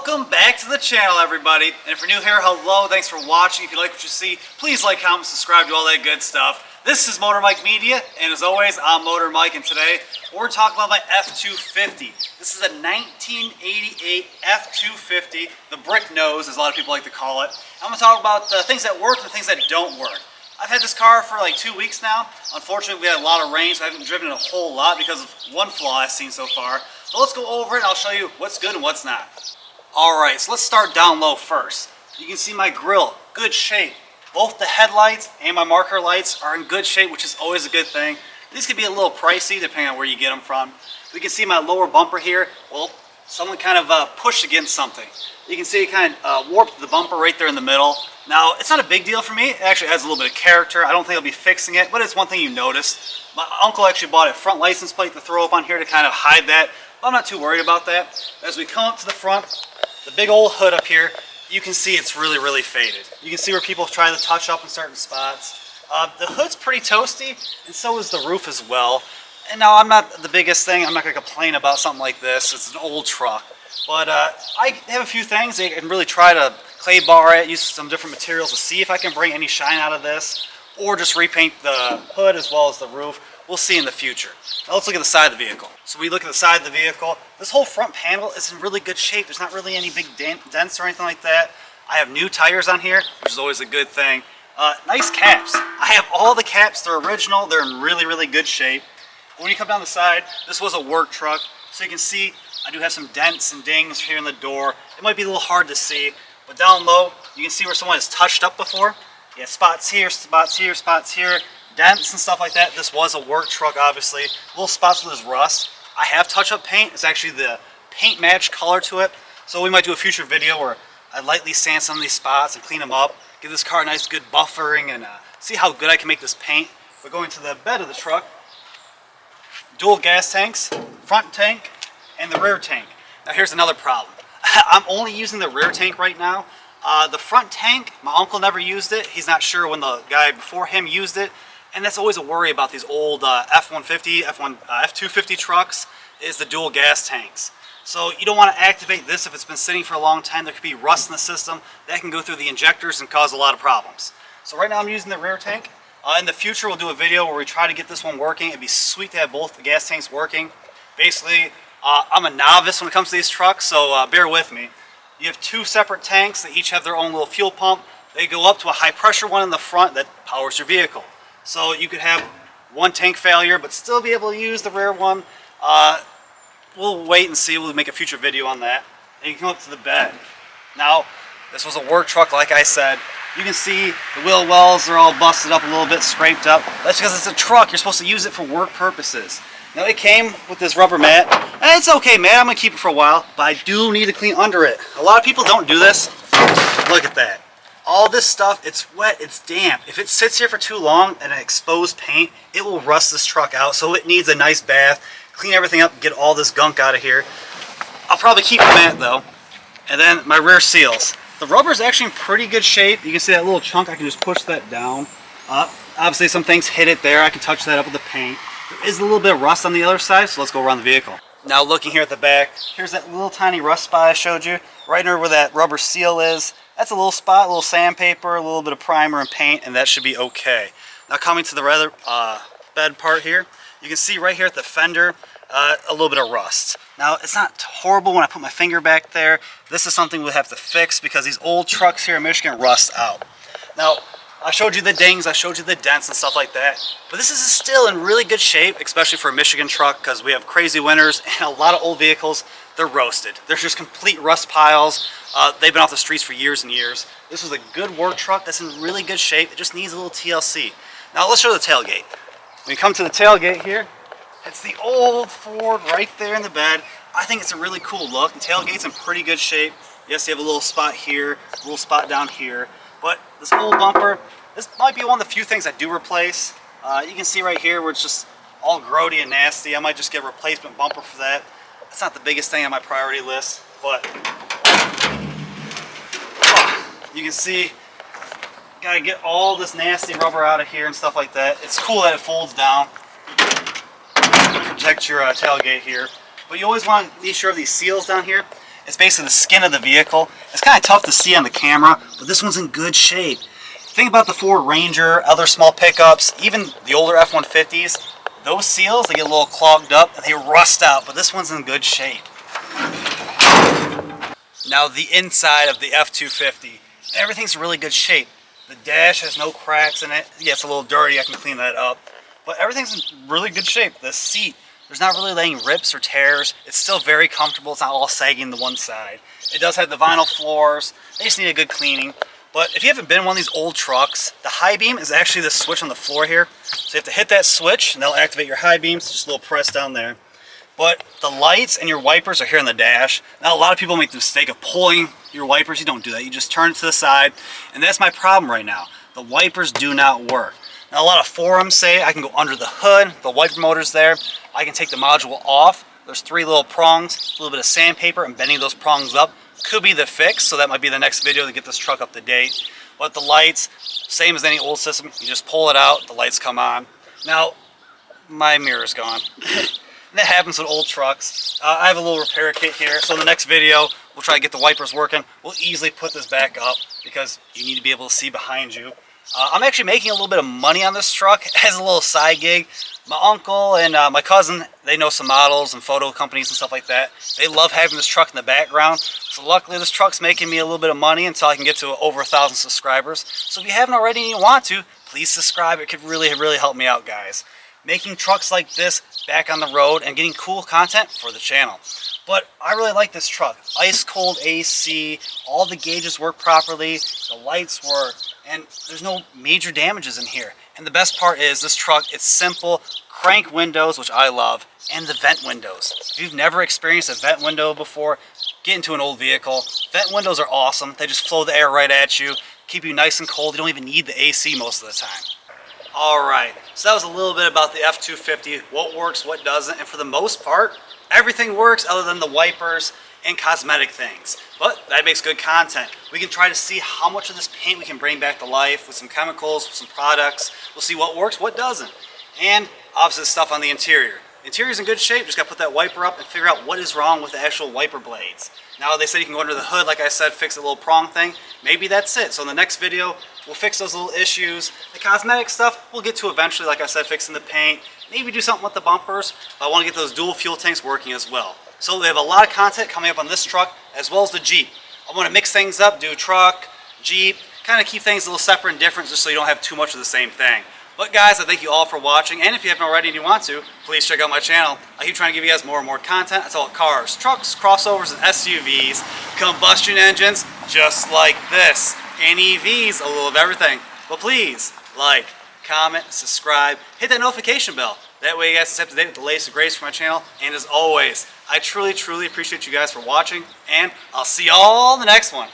Welcome back to the channel, everybody. And if you're new here, hello, thanks for watching. If you like what you see, please like, comment, subscribe, do all that good stuff. This is Motor Mike Media, and as always, I'm Motor Mike, and today we're talking about my F-250. This is a 1988 F-250, the brick nose, as a lot of people like to call it. I'm going to talk about the things that work and the things that don't work. I've had this car for like 2 weeks now. Unfortunately, we had a lot of rain, so I haven't driven it a whole lot because of one flaw I've seen so far. So let's go over it, and I'll show you what's good and what's not. Alright, so let's start down low first. You can see my grille, good shape. Both the headlights and my marker lights are in good shape, which is always a good thing. These could be a little pricey depending on where you get them from. We can see my lower bumper here. Well, someone kind of pushed against something. You can see it kind of warped the bumper right there in the middle. Now, it's not a big deal for me. It actually adds a little bit of character. I don't think I'll be fixing it, but it's one thing you notice. My uncle actually bought a front license plate to throw up on here to kind of hide that. But I'm not too worried about that. As we come up to the front, the big old hood up here, you can see it's really faded. You can see where people try to touch up in certain spots. The hood's pretty toasty, and so is the roof as well. And now I'm not the biggest thing. I'm not going to complain about something like this. It's an old truck. But I have a few things. I can really try to clay bar it, use some different materials to see if I can bring any shine out of this, or just repaint the hood as well as the roof. We'll see in the future. Now let's look at the side of the vehicle. So we look at the side of the vehicle. This whole front panel is in really good shape. There's not really any big dents or anything like that. I have new tires on here, which is always a good thing. Nice caps. I have all the caps. They're original. They're in really good shape. When you come down the side, this was a work truck. So you can see I do have some dents and dings here in the door. It might be a little hard to see, but down low, you can see where someone has touched up before. Yeah, spots here, spots here, spots here. Dents and stuff like that. This was a work truck, obviously. Little spots where there's rust. I have touch-up paint. It's actually the paint match color to it. So we might do a future video where I lightly sand some of these spots and clean them up. Give this car a nice good buffering and see how good I can make this paint. We're going to the bed of the truck. Dual gas tanks, front tank, and the rear tank. Now here's another problem. I'm only using the rear tank right now. The front tank, my uncle never used it. He's not sure when the guy before him used it. And that's always a worry about these old F-150, F-250 trucks, is the dual gas tanks. So you don't want to activate this if it's been sitting for a long time. There could be rust in the system. That can go through the injectors and cause a lot of problems. So right now I'm using the rear tank. In the future we'll do a video where we try to get this one working. It'd be sweet to have both the gas tanks working. Basically, I'm a novice when it comes to these trucks, so bear with me. You have two separate tanks that each have their own little fuel pump. They go up to a high pressure one in the front that powers your vehicle. So you could have one tank failure but still be able to use the rear one. We'll wait and see. We'll make a future video on that. And you can come up to the bed. Now, this was a work truck like I said. You can see the wheel wells are all busted up a little bit, scraped up. That's because it's a truck. You're supposed to use it for work purposes. Now it came with this rubber mat. And it's okay, man. I'm going to keep it for a while. But I do need to clean under it. A lot of people don't do this. Look at that. All this stuff, it's wet, it's damp. If it sits here for too long and exposed paint, it will rust this truck out. So it needs a nice bath, clean everything up, get all this gunk out of here. I'll probably keep the mat though. And then my rear seals. The rubber is actually in pretty good shape. You can see that little chunk, I can just push that down. Obviously some things hit it there, I can touch that up with the paint. There is a little bit of rust on the other side, so let's go around the vehicle. Now looking here at the back, here's that little tiny rust spot I showed you. Right near where that rubber seal is. That's a little spot, a little sandpaper, a little bit of primer and paint, and that should be okay. Now coming to the bed part here, you can see right here at the fender, a little bit of rust. Now it's not horrible when I put my finger back there. This is something we'll have to fix because these old trucks here in Michigan rust out. Now, I showed you the dings, I showed you the dents and stuff like that, but this is still in really good shape, especially for a Michigan truck because we have crazy winters and a lot of old vehicles, they're roasted. There's just complete rust piles. They've been off the streets for years and years. This was a good work truck that's in really good shape. It just needs a little TLC. Now let's show the tailgate. When you come to the tailgate here, it's the old Ford right there in the bed. I think it's a really cool look. The tailgate's in pretty good shape. Yes, you have a little spot here, a little spot down here. But this old bumper, this might be one of the few things I do replace. You can see right here where it's just all grody and nasty. I might just get a replacement bumper for that. It's not the biggest thing on my priority list, but you can see, gotta get all this nasty rubber out of here and stuff like that. It's cool that it folds down to protect your tailgate here. But you always want to be sure of these seals down here. It's basically the skin of the vehicle. It's kind of tough to see on the camera, but this one's in good shape. Think about the Ford Ranger, other small pickups, even the older F-150s. Those seals, they get a little clogged up and they rust out, but this one's in good shape. Now the inside of the F-250, everything's in really good shape. The dash has no cracks in it. Yeah, it's a little dirty, I can clean that up. But everything's in really good shape. The seat, there's not really any rips or tears. It's still very comfortable. It's not all sagging to one side. It does have the vinyl floors. They just need a good cleaning. But if you haven't been in one of these old trucks, the high beam is actually the switch on the floor here. So you have to hit that switch and that'll activate your high beams. Just a little press down there. But the lights and your wipers are here on the dash. Now a lot of people make the mistake of pulling your wipers. You don't do that. You just turn it to the side. And that's my problem right now. The wipers do not work. Now a lot of forums say I can go under the hood. The wiper motor's there. I can take the module off. There's 3 little prongs, a little bit of sandpaper, and bending those prongs up could be the fix. So that might be the next video to get this truck up to date. But the lights, same as any old system. You just pull it out, the lights come on. Now my mirror's gone. That happens with old trucks. I have a little repair kit here, so in the next video, we'll try to get the wipers working. We'll easily put this back up because you need to be able to see behind you. I'm actually making a little bit of money on this truck as a little side gig. My uncle and my cousin, they know some models and photo companies and stuff like that. They love having this truck in the background. So luckily this truck's making me a little bit of money until I can get to over 1,000 subscribers. So if you haven't already and you want to, please subscribe. It could really help me out, guys. Making trucks like this back on the road and getting cool content for the channel. But I really like this truck. Ice cold AC, all the gauges work properly, the lights work, and there's no major damages in here. And the best part is this truck, it's simple, crank windows, which I love, and the vent windows. If you've never experienced a vent window before, get into an old vehicle. Vent windows are awesome. They just flow the air right at you, keep you nice and cold. You don't even need the AC most of the time. Alright, so that was a little bit about the F-250, what works, what doesn't, and for the most part, everything works other than the wipers and cosmetic things. But that makes good content. We can try to see how much of this paint we can bring back to life with some chemicals, with some products. We'll see what works, what doesn't. And obviously the stuff on the interior. The interior's in good shape, just gotta put that wiper up and figure out what is wrong with the actual wiper blades. Now they said you can go under the hood, like I said, fix a little prong thing. Maybe that's it. So in the next video, we'll fix those little issues. The cosmetic stuff, we'll get to eventually, like I said, fixing the paint. Maybe do something with the bumpers, but I want to get those dual fuel tanks working as well. So we have a lot of content coming up on this truck, as well as the Jeep. I want to mix things up, do truck, Jeep, kind of keep things a little separate and different just so you don't have too much of the same thing. But guys, I thank you all for watching, and if you haven't already and you want to, please check out my channel. I keep trying to give you guys more and more content. I talk cars, trucks, crossovers, and SUVs, combustion engines, just like this, and EVs, a little of everything. But please, like, comment, subscribe, hit that notification bell. That way you guys stay up to date with the latest and greatest from my channel. And as always, I truly appreciate you guys for watching, and I'll see y'all in the next one.